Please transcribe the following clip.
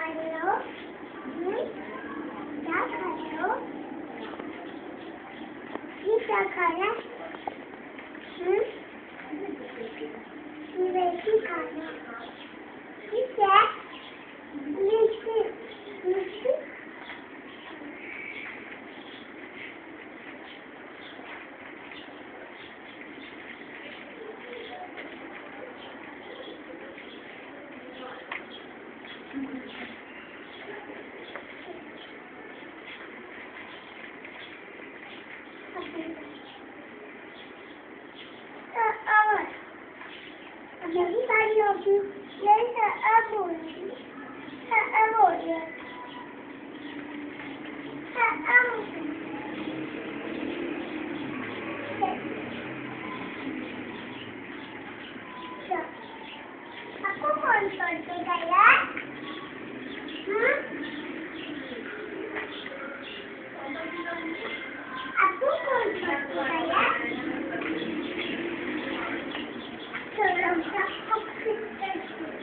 खायो क्या खायो ये क्या खाया मेथी खाया ठीक है मिर्ची मिर्ची मेरी बारी होगी ये अब होगी अब हो गया आपको कौन कर गया आपको कौन कर गया चलो सबको